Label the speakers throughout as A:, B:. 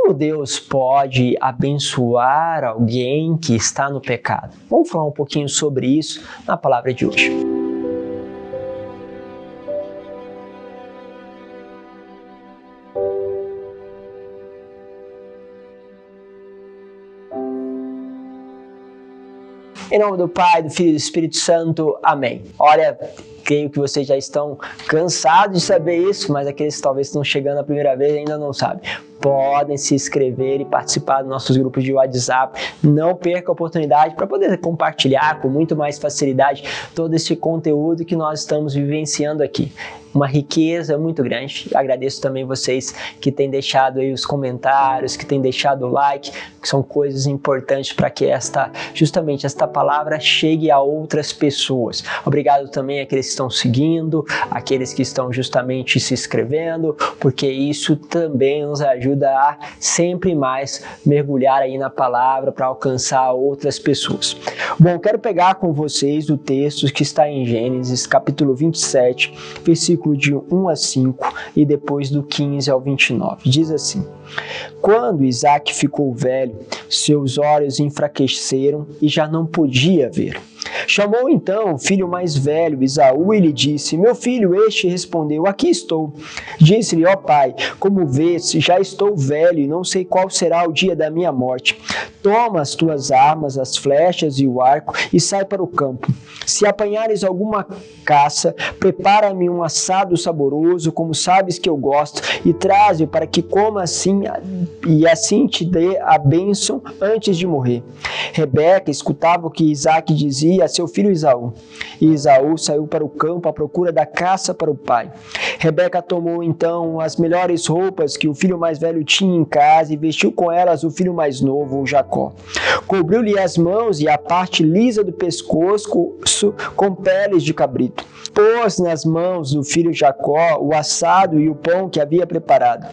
A: Como Deus pode abençoar alguém que está no pecado? Vamos falar um pouquinho sobre isso na palavra de hoje. Em nome do Pai, do Filho e do Espírito Santo. Amém. Olha, creio que vocês já estão cansados de saber isso, mas aqueles que talvez estão chegando a primeira vez ainda não sabem. Podem se inscrever e participar dos nossos grupos de WhatsApp. Não perca a oportunidade para poder compartilhar com muito mais facilidade todo esse conteúdo que nós estamos vivenciando aqui. Uma riqueza muito grande. Agradeço também vocês que têm deixado aí os comentários, que têm deixado o like, que são coisas importantes para que justamente esta palavra chegue a outras pessoas. Obrigado também àqueles que estão seguindo, àqueles que estão justamente se inscrevendo, porque isso também nos ajuda a sempre mais mergulhar aí na palavra para alcançar outras pessoas. Bom, quero pegar com vocês o texto que está em Gênesis, capítulo 27, versículo de 1 a 5 e depois do 15 ao 29. Diz assim: Quando Isaque ficou velho, seus olhos enfraqueceram e já não podia ver. Chamou então o filho mais velho, Esaú, e lhe disse: Meu filho. Este respondeu: Aqui estou. Disse-lhe: Ó pai, como vês, já estou velho e não sei qual será o dia da minha morte. Toma as tuas armas, as flechas e o arco, e sai para o campo. Se apanhares alguma caça, prepara-me um assado saboroso, como sabes que eu gosto, e traze-o para que coma assim, e assim te dê a bênção antes de morrer. Rebeca escutava o que Isaque dizia a seu filho Esaú. E Esaú saiu para o campo à procura da caça para o pai. Rebeca tomou então as melhores roupas que o filho mais velho tinha em casa e vestiu com elas o filho mais novo, o Jacó. Cobriu-lhe as mãos e a parte lisa do pescoço com peles de cabrito. Pôs nas mãos do filho Jacó o assado e o pão que havia preparado.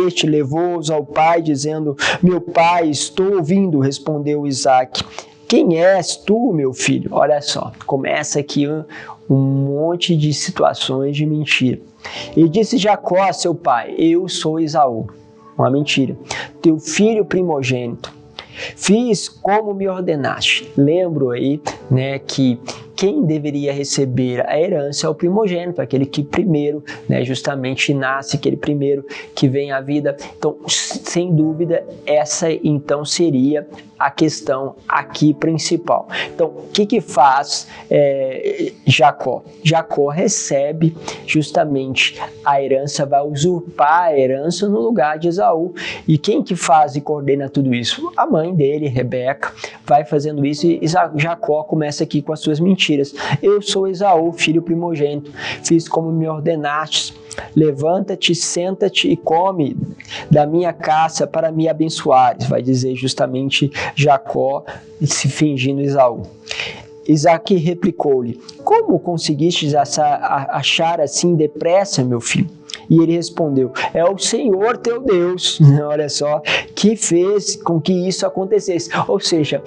A: Este levou-os ao pai, dizendo: Meu pai, estou ouvindo, respondeu Isaque. Quem és tu, meu filho? Olha só, começa aqui um monte de situações de mentira. E disse Jacó a seu pai: Eu sou Esaú. Uma mentira. Teu filho primogênito. Fiz como me ordenaste. Lembro aí, né, que quem deveria receber a herança é o primogênito, aquele que primeiro, né, justamente nasce, aquele primeiro que vem à vida. Então, sem dúvida, essa então seria a questão aqui principal. Então, o que faz Jacó? Jacó recebe justamente a herança, vai usurpar a herança no lugar de Esaú. E quem que faz e coordena tudo isso? A mãe dele, Rebeca, vai fazendo isso e Jacó começa aqui com as suas mentiras. Eu sou Esaú, filho primogênito, fiz como me ordenaste. Levanta-te, senta-te e come da minha caça para me abençoares, vai dizer justamente Jacó, se fingindo Esaú. Isaque replicou-lhe: Como conseguistes achar assim depressa, meu filho? E ele respondeu: É o Senhor teu Deus, olha só, que fez com que isso acontecesse. Ou seja,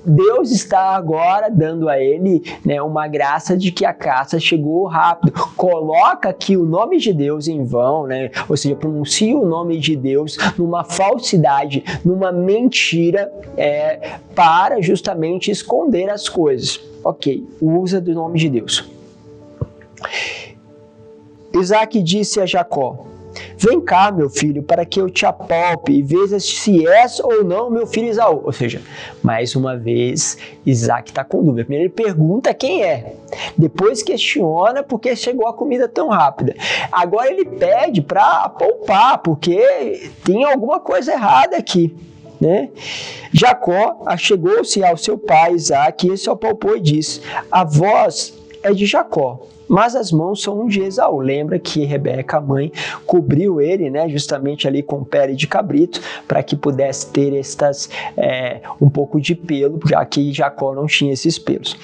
A: Deus está agora dando a ele, né, uma graça de que a caça chegou rápido. Coloca aqui o nome de Deus em vão, né? Ou seja, pronuncia o nome de Deus numa falsidade, numa mentira, para justamente esconder as coisas. Ok, usa do nome de Deus. Isaque disse a Jacó: Vem cá, meu filho, para que eu te apalpe e veja se és ou não meu filho Esaú. Ou seja, mais uma vez, Isaque está com dúvida. Primeiro ele pergunta quem é, depois questiona por que chegou a comida tão rápida. Agora ele pede para apalpar, porque tem alguma coisa errada aqui, né? Jacó achegou-se ao seu pai Isaque, e esse apalpou e disse: A voz é de Jacó, mas as mãos são de Esaú. Lembra que Rebeca, a mãe, cobriu ele, né, justamente ali com pele de cabrito, para que pudesse ter um pouco de pelo, já que Jacó não tinha esses pelos.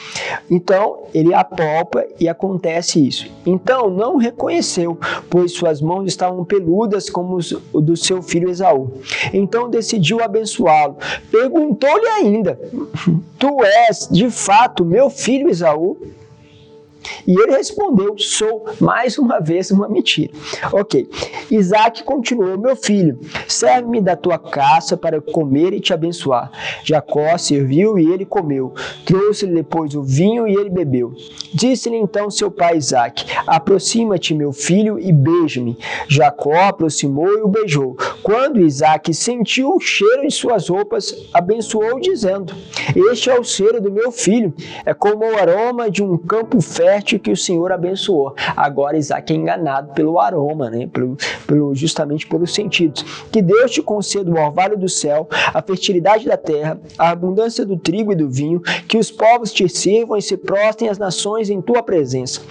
A: Então, ele apalpa e acontece isso. Então, não reconheceu, pois suas mãos estavam peludas como o do seu filho Esaú. Então, decidiu abençoá-lo. Perguntou-lhe ainda: Tu és, de fato, meu filho Esaú? E ele respondeu: sou. Mais uma vez uma mentira. Ok. Isaac continuou: meu filho, serve-me da tua caça para comer e te abençoar. Jacó serviu e ele comeu. Trouxe-lhe depois o vinho e ele bebeu. Disse-lhe então seu pai Isaac: aproxima-te, meu filho, e beija-me. Jacó aproximou e o beijou. Quando Isaac sentiu o cheiro de suas roupas, abençoou, dizendo: este é o cheiro do meu filho, é como o aroma de um campo fértil que o Senhor abençoou. Agora Isaac é enganado pelo aroma, né? Justamente pelos sentidos. Que Deus te conceda o orvalho do céu, a fertilidade da terra, a abundância do trigo e do vinho, que os povos te sirvam e se prostrem as nações em tua presença.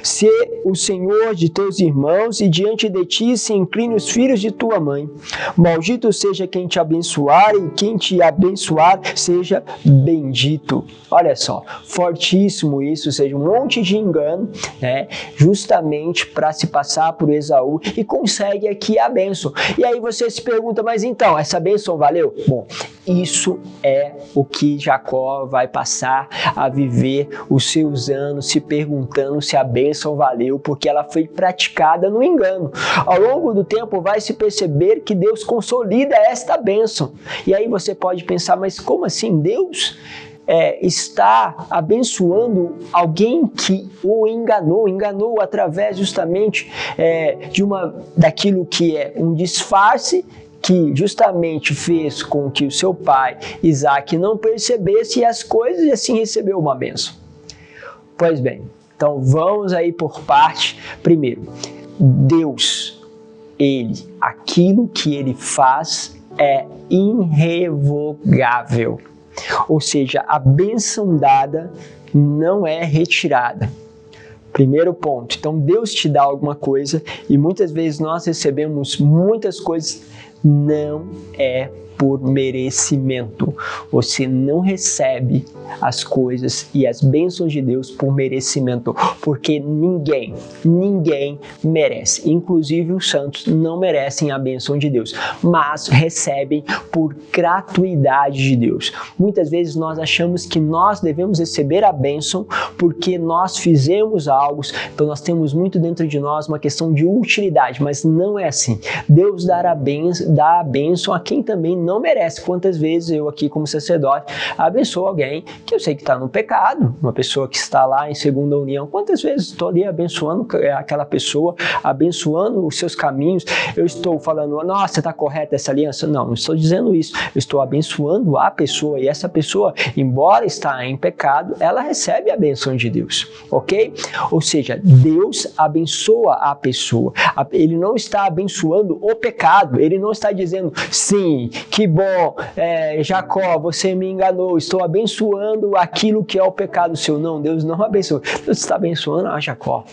A: Se o Senhor de teus irmãos e diante de ti se incline os filhos de tua mãe. Maldito seja quem te abençoar e quem te abençoar seja bendito. Olha só, fortíssimo isso, ou seja, um monte de engano, né, justamente para se passar por Esaú, e consegue aqui a bênção. E aí você se pergunta, mas então, essa bênção valeu? Bom, isso é o que Jacó vai passar a viver os seus anos se perguntando se a bênção valeu, porque ela foi praticada no engano. Ao longo do tempo vai se perceber que Deus consolida esta bênção. E aí você pode pensar, mas como assim Deus está abençoando alguém que o enganou através justamente daquilo que é um disfarce, que justamente fez com que o seu pai, Isaac, não percebesse as coisas e assim recebeu uma bênção. Pois bem, então vamos aí por parte. Primeiro, Deus, aquilo que ele faz é irrevogável. Ou seja, a bênção dada não é retirada. Primeiro ponto. Então Deus te dá alguma coisa e muitas vezes nós recebemos muitas coisas, não é por merecimento. Você não recebe as coisas e as bênçãos de Deus por merecimento, porque ninguém merece. Inclusive os santos não merecem a bênção de Deus, mas recebem por gratuidade de Deus. Muitas vezes nós achamos que nós devemos receber a bênção porque nós fizemos algo, então nós temos muito dentro de nós uma questão de utilidade, mas não é assim. Deus dá a bênção a quem também não merece. Quantas vezes eu aqui como sacerdote abençoo alguém que eu sei que está no pecado, uma pessoa que está lá em segunda união, quantas vezes estou ali abençoando aquela pessoa, abençoando os seus caminhos, eu estou falando, nossa, está correta essa aliança? Não estou dizendo isso, eu estou abençoando a pessoa, e essa pessoa, embora está em pecado, ela recebe a bênção de Deus, ok? Ou seja, Deus abençoa a pessoa, ele não está abençoando o pecado, ele não está dizendo, sim, que bom, Jacó, você me enganou, estou abençoando aquilo que é o pecado seu. Não, Deus não abençoa, Deus está abençoando a Jacó.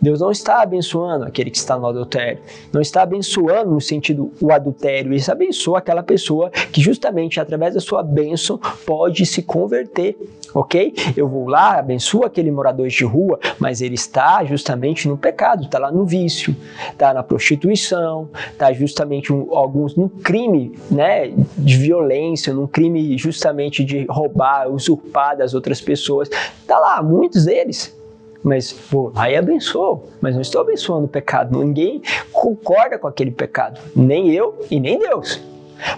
A: Deus não está abençoando aquele que está no adultério, não está abençoando no sentido o adultério, ele abençoa aquela pessoa que justamente através da sua bênção pode se converter, ok? Eu vou lá, abençoo aquele morador de rua, mas ele está justamente no pecado, está lá no vício, está na prostituição, está justamente alguns no crime, né, de violência, num crime justamente de roubar, usurpar das outras pessoas, está lá, muitos deles. Mas vou lá e abençoo, mas não estou abençoando o pecado, ninguém concorda com aquele pecado, nem eu e nem Deus,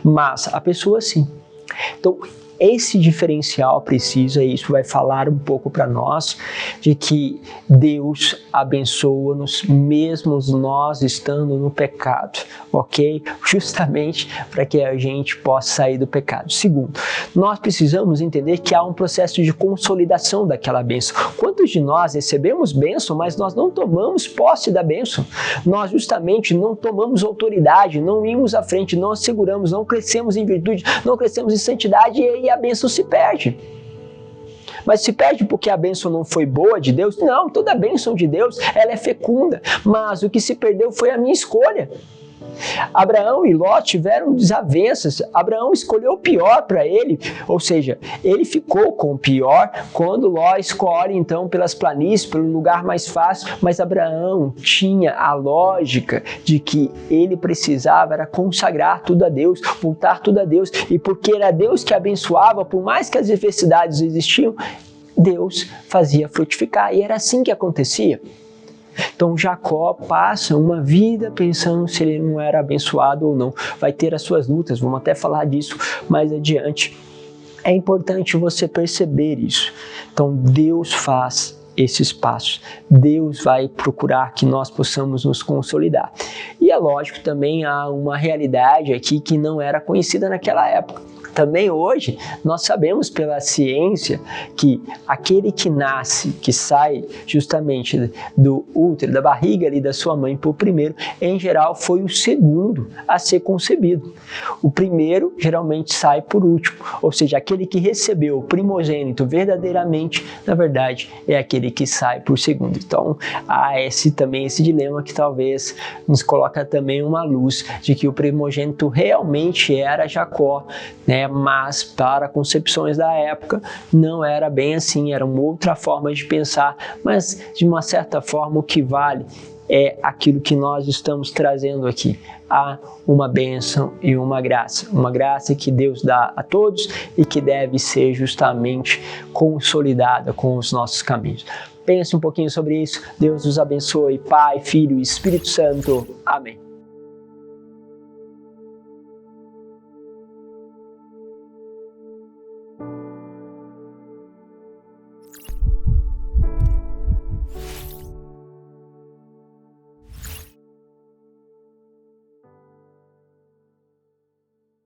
A: mas a pessoa sim. Então esse diferencial precisa, e isso vai falar um pouco para nós, de que Deus abençoa-nos mesmo nós estando no pecado, ok? Justamente para que a gente possa sair do pecado. Segundo, nós precisamos entender que há um processo de consolidação daquela bênção. Quantos de nós recebemos bênção, mas nós não tomamos posse da bênção? Nós justamente não tomamos autoridade, não íamos à frente, não asseguramos, não crescemos em virtude, não crescemos em santidade, e aí a bênção se perde. Mas se perde porque a bênção não foi boa de Deus? Não, toda a bênção de Deus, ela é fecunda, mas o que se perdeu foi a minha escolha. Abraão e Ló tiveram desavenças, Abraão escolheu o pior para ele, ou seja, ele ficou com o pior quando Ló escolhe então pelas planícies, pelo lugar mais fácil, mas Abraão tinha a lógica de que ele precisava era consagrar tudo a Deus, voltar tudo a Deus, e porque era Deus que abençoava, por mais que as adversidades existiam, Deus fazia frutificar, e era assim que acontecia. Então Jacó passa uma vida pensando se ele não era abençoado ou não. Vai ter as suas lutas, vamos até falar disso mais adiante. É importante você perceber isso. Então Deus faz esses passos. Deus vai procurar que nós possamos nos consolidar. E é lógico, também há uma realidade aqui que não era conhecida naquela época. Também hoje nós sabemos pela ciência que aquele que nasce, que sai justamente do útero, da barriga ali da sua mãe por primeiro, em geral foi o segundo a ser concebido. O primeiro geralmente sai por último, ou seja, aquele que recebeu o primogênito verdadeiramente, na verdade, é aquele que sai por segundo. Então há também esse dilema que talvez nos coloca também uma luz de que o primogênito realmente era Jacó, né? Mas para concepções da época não era bem assim, era uma outra forma de pensar, mas de uma certa forma o que vale é aquilo que nós estamos trazendo aqui. Há uma bênção e uma graça que Deus dá a todos e que deve ser justamente consolidada com os nossos caminhos. Pense um pouquinho sobre isso. Deus os abençoe, Pai, Filho e Espírito Santo. Amém.